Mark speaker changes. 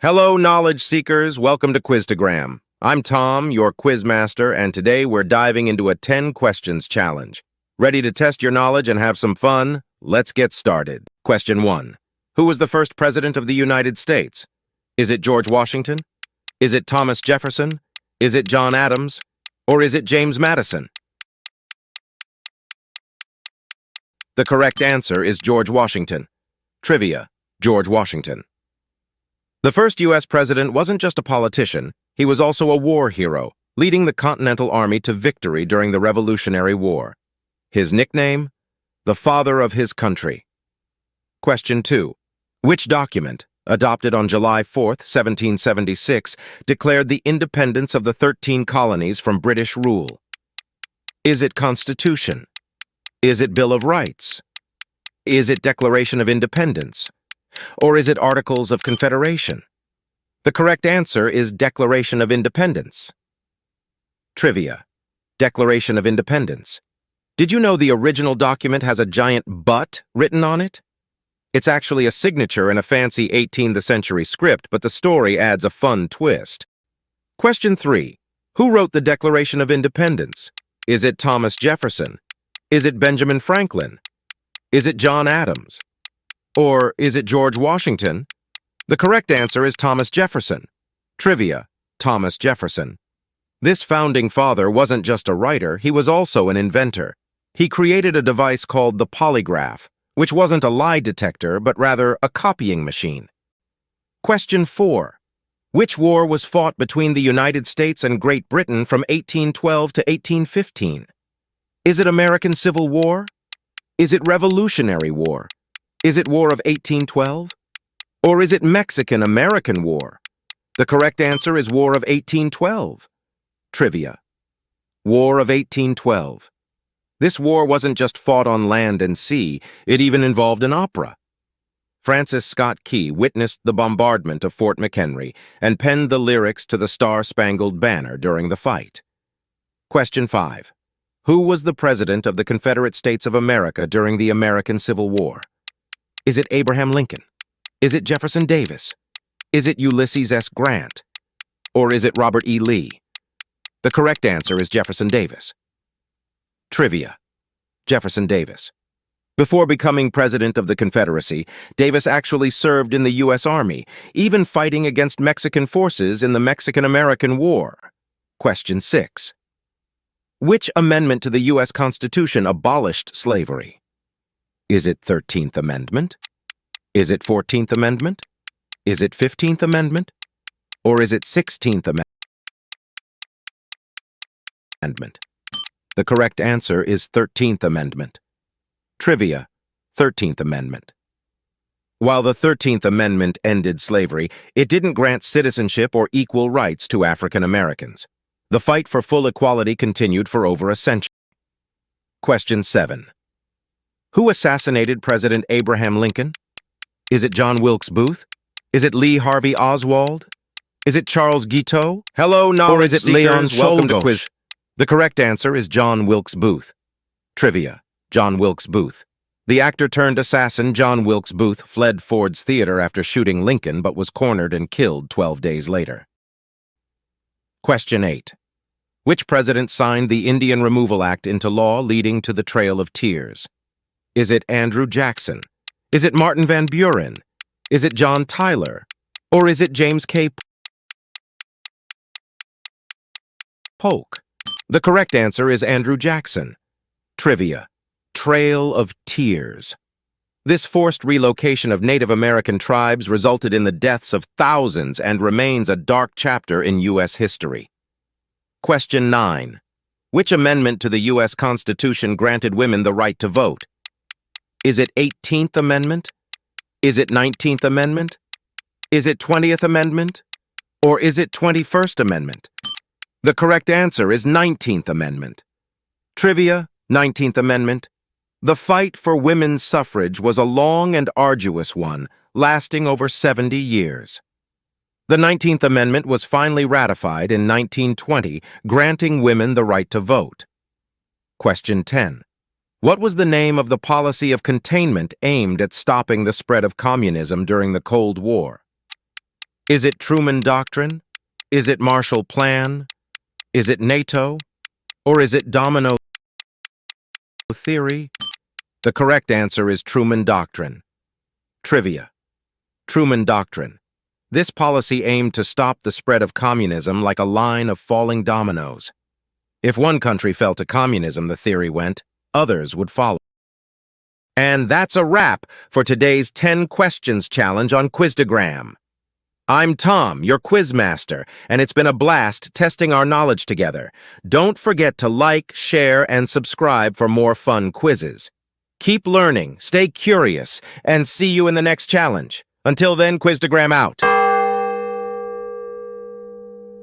Speaker 1: Hello, knowledge seekers. Welcome to Quiztogram. I'm Tom, your quiz master, and today we're diving into a 10 questions challenge. Ready to test your knowledge and have some fun? Let's get started. Question 1. Who was the first president of the United States? Is it George Washington? Is it Thomas Jefferson? Is it John Adams? Or is it James Madison? The correct answer is George Washington. Trivia: George Washington. The first U.S. president wasn't just a politician, he was also a war hero, leading the Continental Army to victory during the Revolutionary War. His nickname? The Father of his Country. Question 2. Which document, adopted on July 4, 1776, declared the independence of the 13 colonies from British rule? Is it Constitution? Is it Bill of Rights? Is it Declaration of Independence? Or is it Articles of Confederation? The correct answer is Declaration of Independence. Trivia: Declaration of Independence. Did you know the original document has a giant "but" written on it? It's actually a signature in a fancy 18th century script, but the story adds a fun twist. Question 3. Who wrote the Declaration of Independence? Is it Thomas Jefferson? Is it Benjamin Franklin? Is it John Adams? Or is it George Washington? The correct answer is Thomas Jefferson. Trivia: Thomas Jefferson. This founding father wasn't just a writer, he was also an inventor. He created a device called the polygraph, which wasn't a lie detector, but rather a copying machine. Question 4. Which war was fought between the United States and Great Britain from 1812 to 1815? Is it American Civil War? Is it Revolutionary War? Is it War of 1812? Or is it Mexican-American War? The correct answer is War of 1812. Trivia: War of 1812. This war wasn't just fought on land and sea, it even involved an opera. Francis Scott Key witnessed the bombardment of Fort McHenry and penned the lyrics to the Star-Spangled Banner during the fight. Question 5. Who was the President of the Confederate States of America during the American Civil War? Is it Abraham Lincoln? Is it Jefferson Davis? Is it Ulysses S. Grant? Or is it Robert E. Lee? The correct answer is Jefferson Davis. Trivia: Jefferson Davis. Before becoming President of the Confederacy, Davis actually served in the U.S. Army, even fighting against Mexican forces in the Mexican-American War. Question 6. Which amendment to the U.S. Constitution abolished slavery? Is it 13th Amendment? Is it 14th Amendment? Is it 15th Amendment? Or is it 16th Amendment? The correct answer is 13th Amendment. Trivia: 13th Amendment. While the 13th Amendment ended slavery, it didn't grant citizenship or equal rights to African Americans. The fight for full equality continued for over a century. Question 7. Who assassinated President Abraham Lincoln? Is it John Wilkes Booth? Is it Lee Harvey Oswald? Is it Charles Guiteau?
Speaker 2: Hello, knowledge
Speaker 1: Or is it
Speaker 2: seekers.
Speaker 1: Leon
Speaker 2: Welcome to
Speaker 1: Czolgosz?
Speaker 2: Quiz.
Speaker 1: The correct answer is John Wilkes Booth. Trivia: John Wilkes Booth. The actor-turned-assassin John Wilkes Booth fled Ford's Theater after shooting Lincoln but was cornered and killed 12 days later. Question 8. Which president signed the Indian Removal Act into law leading to the Trail of Tears? Is it Andrew Jackson? Is it Martin Van Buren? Is it John Tyler? Or is it James K. Polk? The correct answer is Andrew Jackson. Trivia: Trail of Tears. This forced relocation of Native American tribes resulted in the deaths of thousands and remains a dark chapter in U.S. history. Question 9. Which amendment to the U.S. Constitution granted women the right to vote? Is it 18th Amendment? Is it 19th Amendment? Is it 20th Amendment? Or is it 21st Amendment? The correct answer is 19th Amendment. Trivia: 19th Amendment. The fight for women's suffrage was a long and arduous one, lasting over 70 years. The 19th Amendment was finally ratified in 1920, granting women the right to vote. Question 10. What was the name of the policy of containment aimed at stopping the spread of communism during the Cold War? Is it Truman Doctrine? Is it Marshall Plan? Is it NATO? Or is it domino theory? The correct answer is Truman Doctrine. Trivia. Truman Doctrine. This policy aimed to stop the spread of communism like a line of falling dominoes. If one country fell to communism, the theory went, others would follow. And that's a wrap for today's 10 questions challenge on Quizdagram. I'm Tom, your quizmaster, and it's been a blast testing our knowledge together. Don't forget to like, share, and subscribe for more fun quizzes. Keep learning, stay curious, and see you in the next challenge. Until then, Quizdagram out.